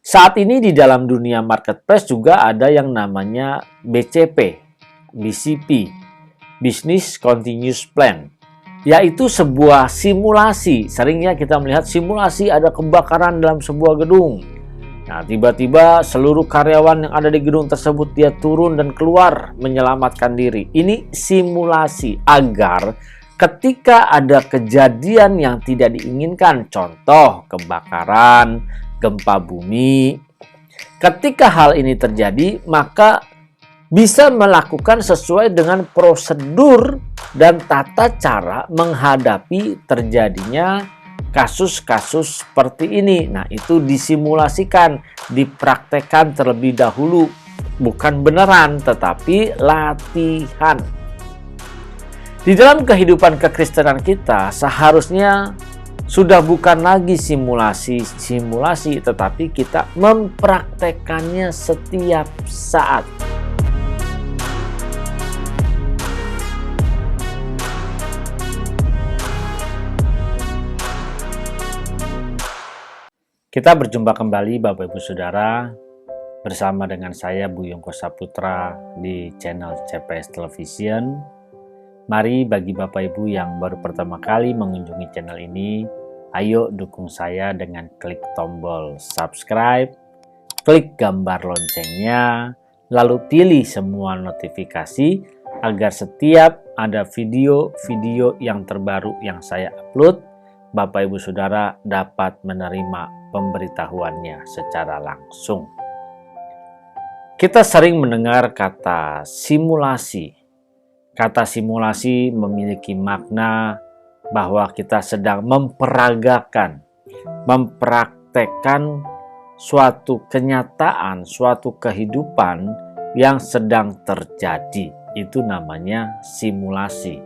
Saat ini di dalam dunia marketplace juga ada yang namanya BCP, BCP, Business Continuous Plan, yaitu sebuah simulasi. Seringnya kita melihat simulasi ada kebakaran dalam sebuah gedung. Nah, tiba-tiba seluruh karyawan yang ada di gedung tersebut dia turun dan keluar menyelamatkan diri. Ini simulasi agar ketika ada kejadian yang tidak diinginkan, contoh kebakaran, gempa bumi, ketika hal ini terjadi, maka bisa melakukan sesuai dengan prosedur dan tata cara menghadapi terjadinya kasus-kasus seperti ini. Nah, itu disimulasikan, dipraktekkan terlebih dahulu. Bukan beneran, tetapi latihan. Di dalam kehidupan kekristenan kita, seharusnya sudah bukan lagi simulasi, tetapi kita mempraktekannya setiap saat. Kita berjumpa kembali Bapak Ibu Saudara bersama dengan saya Buyungko Saputra di channel CPS Television. Mari bagi Bapak Ibu yang baru pertama kali mengunjungi channel ini, ayo dukung saya dengan klik tombol subscribe, klik gambar loncengnya, lalu pilih semua notifikasi agar setiap ada video-video yang terbaru yang saya upload, Bapak Ibu Saudara dapat menerima pemberitahuannya secara langsung. Kita sering mendengar kata simulasi. Kata simulasi memiliki makna bahwa kita sedang memperagakan, mempraktekkan suatu kenyataan, suatu kehidupan yang sedang terjadi. Itu namanya simulasi.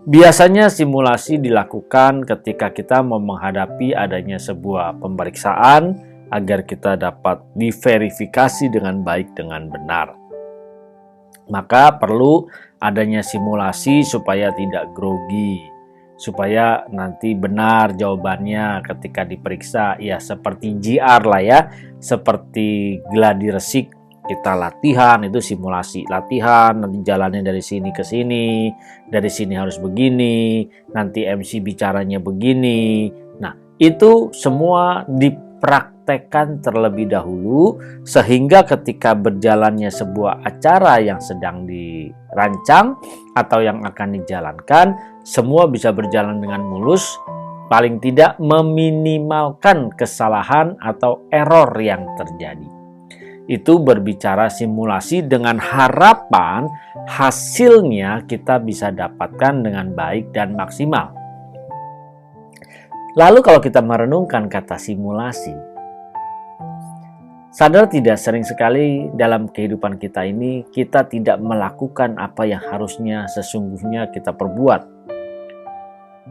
Biasanya simulasi dilakukan ketika kita mau menghadapi adanya sebuah pemeriksaan agar kita dapat diverifikasi dengan baik dengan benar. Maka perlu adanya simulasi supaya tidak grogi, supaya nanti benar jawabannya ketika diperiksa. Ya seperti GR lah ya, seperti gladi resik. Kita latihan, itu simulasi latihan, nanti jalannya dari sini ke sini, dari sini harus begini, nanti MC bicaranya begini. Nah, itu semua dipraktekkan terlebih dahulu sehingga ketika berjalannya sebuah acara yang sedang dirancang atau yang akan dijalankan, semua bisa berjalan dengan mulus, paling tidak meminimalkan kesalahan atau error yang terjadi. Itu berbicara simulasi dengan harapan hasilnya kita bisa dapatkan dengan baik dan maksimal. Lalu kalau kita merenungkan kata simulasi, sadar tidak sering sekali dalam kehidupan kita ini kita tidak melakukan apa yang harusnya sesungguhnya kita perbuat.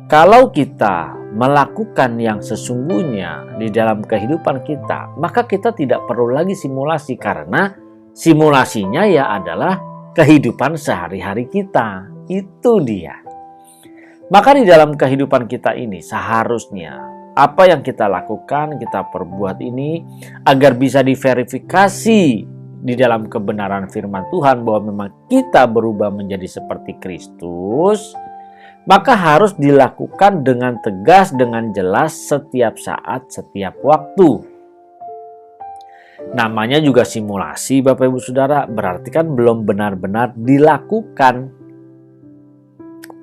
Kalau kita melakukan yang sesungguhnya di dalam kehidupan kita, maka kita tidak perlu lagi simulasi karena simulasinya ya adalah kehidupan sehari-hari kita. Itu dia. Maka di dalam kehidupan kita ini seharusnya apa yang kita lakukan, kita perbuat ini agar bisa diverifikasi di dalam kebenaran firman Tuhan bahwa memang kita berubah menjadi seperti Kristus. Maka harus dilakukan dengan tegas, dengan jelas setiap saat, setiap waktu. Namanya juga simulasi Bapak Ibu Saudara, berarti kan belum benar-benar dilakukan.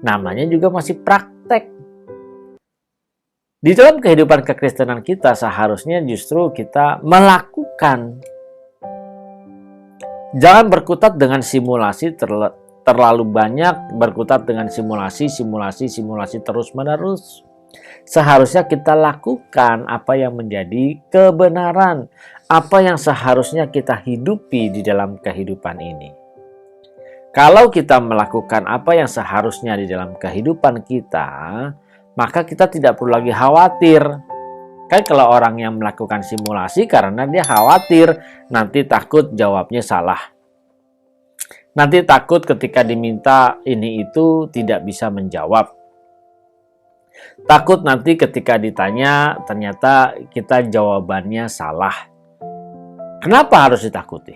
Namanya juga masih praktek. Di dalam kehidupan kekristenan kita seharusnya justru kita melakukan. Jangan berkutat dengan simulasi terlalu banyak, berkutat dengan simulasi terus-menerus. Seharusnya kita lakukan apa yang menjadi kebenaran, apa yang seharusnya kita hidupi di dalam kehidupan ini. Kalau kita melakukan apa yang seharusnya di dalam kehidupan kita, maka kita tidak perlu lagi khawatir. Kan kalau orang yang melakukan simulasi karena dia khawatir nanti takut jawabnya salah. Nanti takut ketika diminta ini itu tidak bisa menjawab. Takut nanti ketika ditanya ternyata kita jawabannya salah. Kenapa harus ditakuti?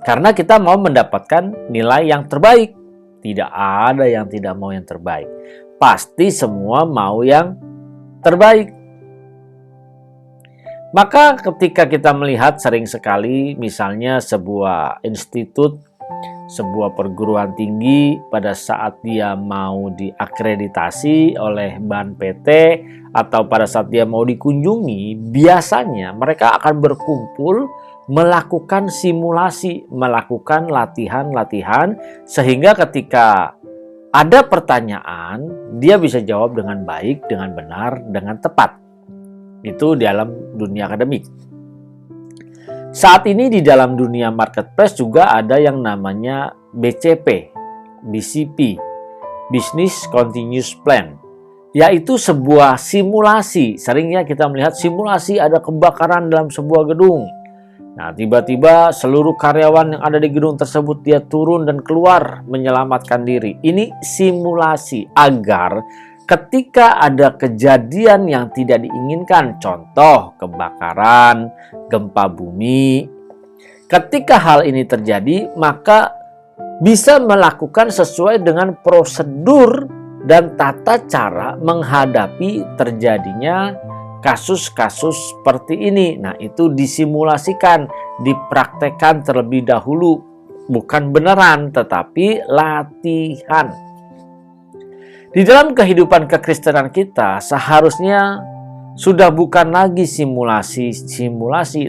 Karena kita mau mendapatkan nilai yang terbaik. Tidak ada yang tidak mau yang terbaik. Pasti semua mau yang terbaik. Maka ketika kita melihat sering sekali misalnya sebuah institut, sebuah perguruan tinggi pada saat dia mau diakreditasi oleh BAN PT atau pada saat dia mau dikunjungi, biasanya mereka akan berkumpul melakukan simulasi, melakukan latihan-latihan sehingga ketika ada pertanyaan, dia bisa jawab dengan baik, dengan benar, dengan tepat. Itu di dalam dunia akademik. Saat ini di dalam dunia marketplace juga ada yang namanya BCP, BCP, Business Continuous Plan, yaitu sebuah simulasi. Seringnya kita melihat simulasi ada kebakaran dalam sebuah gedung. Nah, tiba-tiba seluruh karyawan yang ada di gedung tersebut dia turun dan keluar menyelamatkan diri. Ini simulasi agar ketika ada kejadian yang tidak diinginkan, contoh kebakaran, gempa bumi, ketika hal ini terjadi, maka bisa melakukan sesuai dengan prosedur dan tata cara menghadapi terjadinya kasus-kasus seperti ini. Nah, itu disimulasikan, dipraktekkan terlebih dahulu, bukan beneran, tetapi latihan. Di dalam kehidupan kekristenan kita seharusnya sudah bukan lagi simulasi,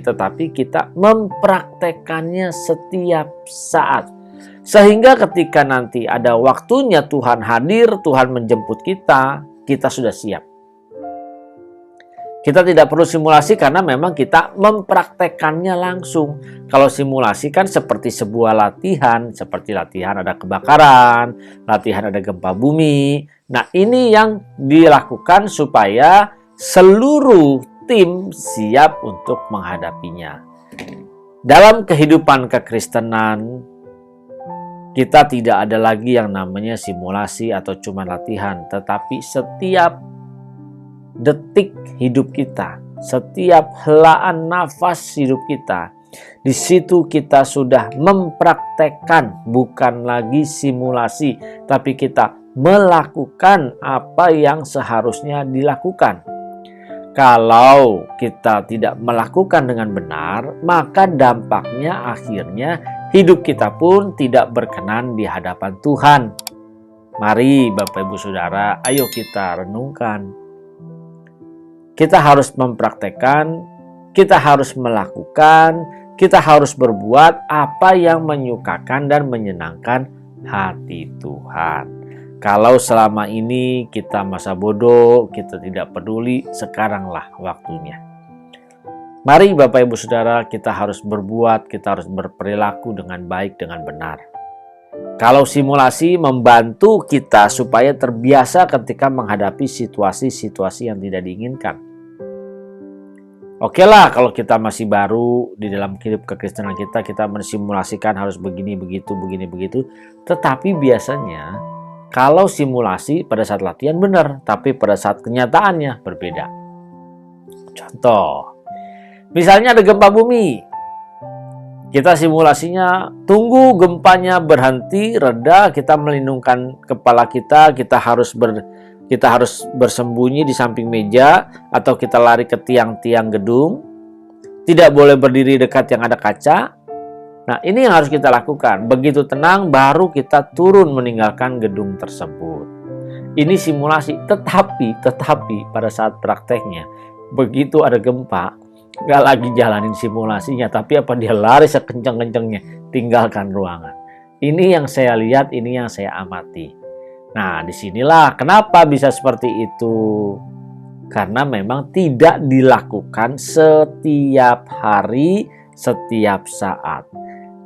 tetapi kita mempraktekannya setiap saat. Sehingga ketika nanti ada waktunya Tuhan hadir, Tuhan menjemput kita, kita sudah siap. Kita tidak perlu simulasi karena memang kita mempraktekannya langsung. Kalau simulasi kan seperti sebuah latihan, seperti latihan ada kebakaran, latihan ada gempa bumi. Nah, ini yang dilakukan supaya seluruh tim siap untuk menghadapinya. Dalam kehidupan kekristenan, kita tidak ada lagi yang namanya simulasi atau cuma latihan, tetapi setiap detik hidup kita, setiap helaan nafas hidup kita, di situ kita sudah mempraktekkan, bukan lagi simulasi, tapi kita melakukan apa yang seharusnya dilakukan. Kalau kita tidak melakukan dengan benar, maka dampaknya akhirnya hidup kita pun tidak berkenan di hadapan Tuhan. Mari Bapak Ibu Saudara, ayo kita renungkan. Kita harus mempraktekkan, kita harus melakukan, kita harus berbuat apa yang menyukakan dan menyenangkan hati Tuhan. Kalau selama ini kita masa bodoh, kita tidak peduli, sekaranglah waktunya. Mari Bapak Ibu Saudara, kita harus berbuat, kita harus berperilaku dengan baik, dengan benar. Kalau simulasi membantu kita supaya terbiasa ketika menghadapi situasi-situasi yang tidak diinginkan. Oke lah, kalau kita masih baru di dalam hidup kekristenan kita mensimulasikan harus begini, begitu, begini, begitu. Tetapi biasanya kalau simulasi pada saat latihan benar, tapi pada saat kenyataannya berbeda. Contoh, misalnya ada gempa bumi. Kita simulasinya tunggu gempanya berhenti, reda, kita melindungkan kepala kita harus bersembunyi di samping meja atau kita lari ke tiang-tiang gedung. Tidak boleh berdiri dekat yang ada kaca. Nah, ini yang harus kita lakukan. Begitu tenang baru kita turun meninggalkan gedung tersebut. Ini simulasi, tetapi pada saat prakteknya begitu ada gempa, gak lagi jalanin simulasinya, tapi apa dia lari sekencang-kencangnya tinggalkan ruangan. Ini yang saya lihat, ini yang saya amati. Nah, disinilah kenapa bisa seperti itu. Karena memang tidak dilakukan setiap hari, setiap saat.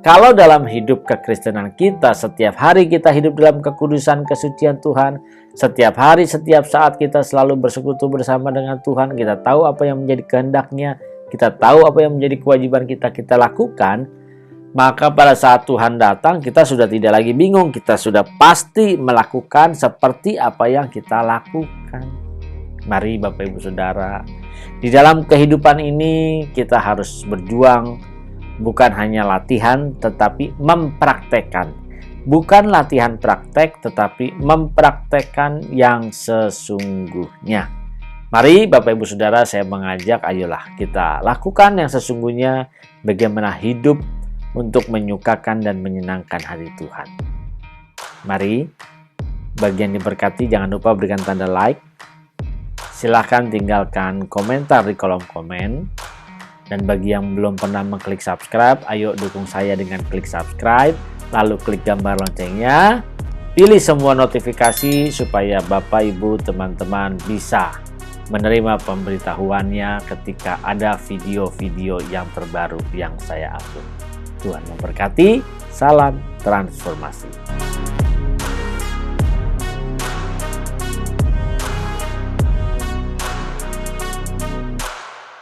Kalau dalam hidup kekristenan kita, setiap hari kita hidup dalam kekudusan, kesucian Tuhan. Setiap hari, setiap saat kita selalu bersekutu bersama dengan Tuhan. Kita tahu apa yang menjadi kehendaknya. Kita tahu apa yang menjadi kewajiban kita lakukan. Maka pada saat Tuhan datang, kita sudah tidak lagi bingung. Kita sudah pasti melakukan seperti apa yang kita lakukan. Mari Bapak Ibu Saudara, Di dalam kehidupan ini kita harus berjuang, bukan hanya latihan tetapi mempraktekkan. Bukan latihan praktek tetapi mempraktekkan yang sesungguhnya. Mari Bapak Ibu Saudara, saya mengajak, ayolah kita lakukan yang sesungguhnya, bagaimana hidup untuk menyukakan dan menyenangkan hati Tuhan. Mari, bagi yang diberkati jangan lupa berikan tanda like. Silahkan tinggalkan komentar di kolom komen. Dan bagi yang belum pernah mengklik subscribe, ayo dukung saya dengan klik subscribe, lalu klik gambar loncengnya. Pilih semua notifikasi supaya Bapak Ibu teman-teman bisa menerima pemberitahuannya ketika ada video-video yang terbaru yang saya upload. Tuhan memberkati, salam transformasi.